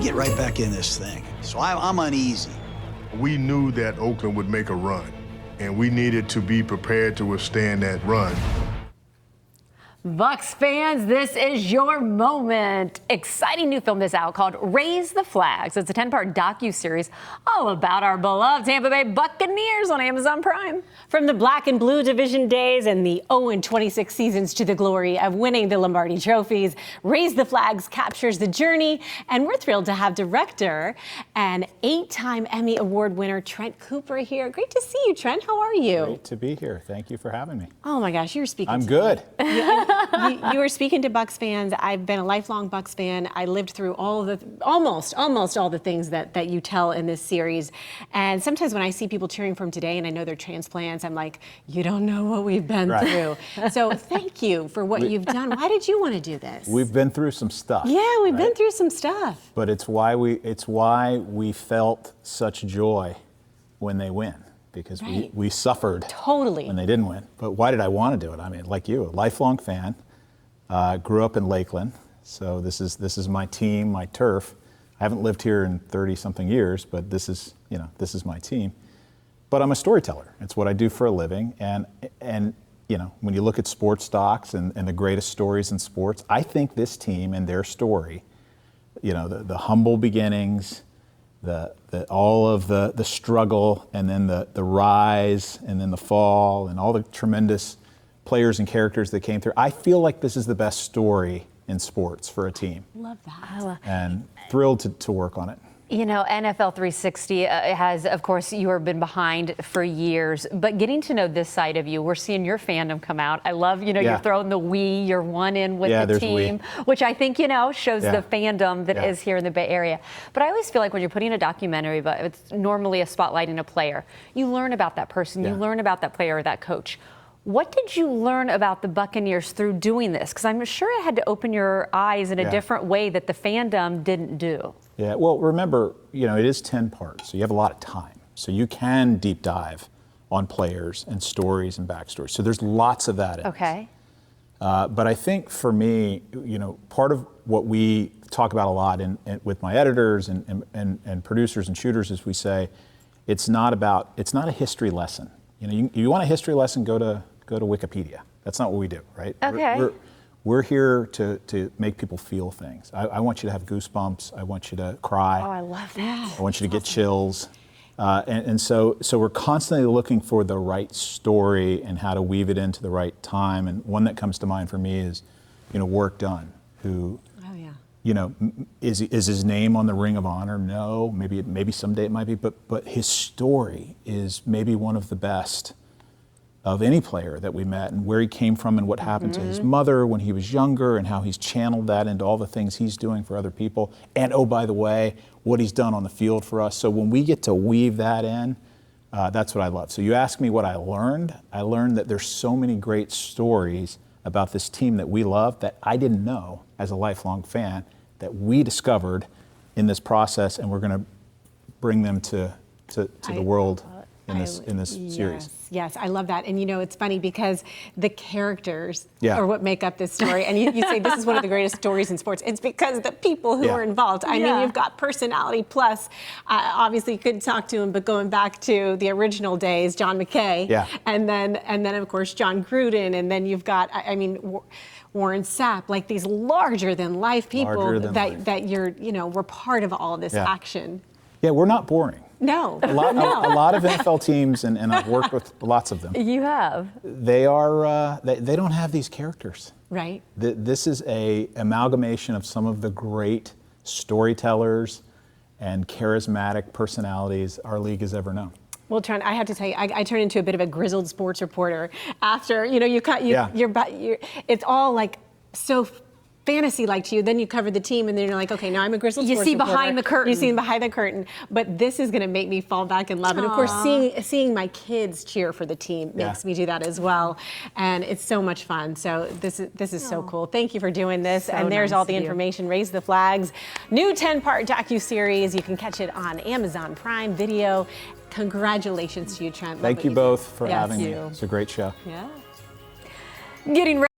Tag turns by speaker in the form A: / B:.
A: get right back in this thing. So I'm uneasy.
B: We knew that Oakland would make a run, and we needed to be prepared to withstand that run.
C: Bucs fans, this is your moment. Exciting new film is out called Raise the Flags. It's a 10-part docuseries all about our beloved Tampa Bay Buccaneers on Amazon Prime.
D: From the black and blue division days and the 0-26 seasons to the glory of winning the Lombardi trophies, Raise the Flags captures the journey, and we're thrilled to have director and 8-time Emmy Award winner Trent Cooper here. Great to see you, Trent. How are you?
E: Great to be here. Thank you for having me.
D: Oh my gosh, you're speaking.
E: I'm good.
D: You were speaking to Bucs fans. I've been a lifelong Bucs fan. I lived through all of the, almost all the things that you tell in this series. And sometimes when I see people cheering from today and I know they're transplants, I'm like, you don't know what we've been through. So thank you for what you've done. Why did you want to do this?
E: We've been through some stuff.
D: Yeah, we've been through some stuff.
E: But it's why we felt such joy when they win. Because we suffered when they didn't win. But why did I want to do it? I mean, like you, a lifelong fan, grew up in Lakeland, so this is my team, my turf. I haven't lived here in 30-something years, but this is my team. But I'm a storyteller. It's what I do for a living, and when you look at sports docs and the greatest stories in sports, I think this team and their story, the humble beginnings, all of the struggle, and then the rise, and then the fall, and all the tremendous players and characters that came through. I feel like this is the best story in sports for a team.
D: Love that.
E: And thrilled to work on it.
C: NFL 360 has, of course, you have been behind for years, but getting to know this side of you, we're seeing your fandom come out. I love, you're throwing the we, you're one in with the team, which I think, shows the fandom that is here in the Bay Area. But I always feel like when you're putting a documentary, but it's normally a spotlighting a player, you learn about that person, you learn about that player or that coach. What did you learn about the Buccaneers through doing this? Because I'm sure it had to open your eyes in a different way that the fandom didn't do.
E: Yeah, well, remember, it is 10 parts, so you have a lot of time. So you can deep dive on players and stories and backstories. So there's lots of that in this. But I think for me, part of what we talk about a lot with my editors and producers and shooters is we say, it's not a history lesson. You want a history lesson, go to Wikipedia. That's not what we do, right?
C: Okay.
E: We're here to make people feel things. I want you to have goosebumps. I want you to cry.
C: Oh, I love that.
E: I want you to get chills. And so we're constantly looking for the right story and how to weave it into the right time. And one that comes to mind for me is, Work Done, who, is his name on the Ring of Honor? No, maybe someday it might be, but his story is maybe one of the best of any player that we met, and where he came from and what happened to his mother when he was younger, and how he's channeled that into all the things he's doing for other people. And oh, by the way, what he's done on the field for us. So when we get to weave that in, that's what I love. So you ask me what I learned. I learned that there's so many great stories about this team that we love that I didn't know as a lifelong fan, that we discovered in this process, and we're going to bring them to the world in this series.
D: Yes, I love that. And it's funny because the characters are what make up this story. And you say this is one of the greatest stories in sports. It's because the people who are involved. I mean, you've got personality plus, obviously you couldn't talk to him, but going back to the original days, John McKay, and then of course Jon Gruden, and then you've got, Warren Sapp, like these larger than life people that we're part of all this action.
E: Yeah, we're not boring.
D: No.
E: A lot of NFL teams, and I've worked with lots of them.
C: You have.
E: They don't have these characters.
D: Right.
E: This is a amalgamation of some of the great storytellers and charismatic personalities our league has ever known.
D: Well, Trent, I have to tell you, I turned into a bit of a grizzled sports reporter after, it's all like so fantasy-like to you. Then you cover the team, and then you're like, okay, now I'm a grizzled sports reporter.
C: You see behind the curtain.
D: You see behind the curtain. But this is going to make me fall back in love. And of course, seeing my kids cheer for the team makes me do that as well. And it's so much fun. So this is so cool. Thank you for doing this. And there's all the information. Raise the Flags. New 10-part docuseries. You can catch it on Amazon Prime Video. Congratulations to you, Trent.
E: Thank you both for having me. It's a great show.
D: Yeah.
C: Getting ready.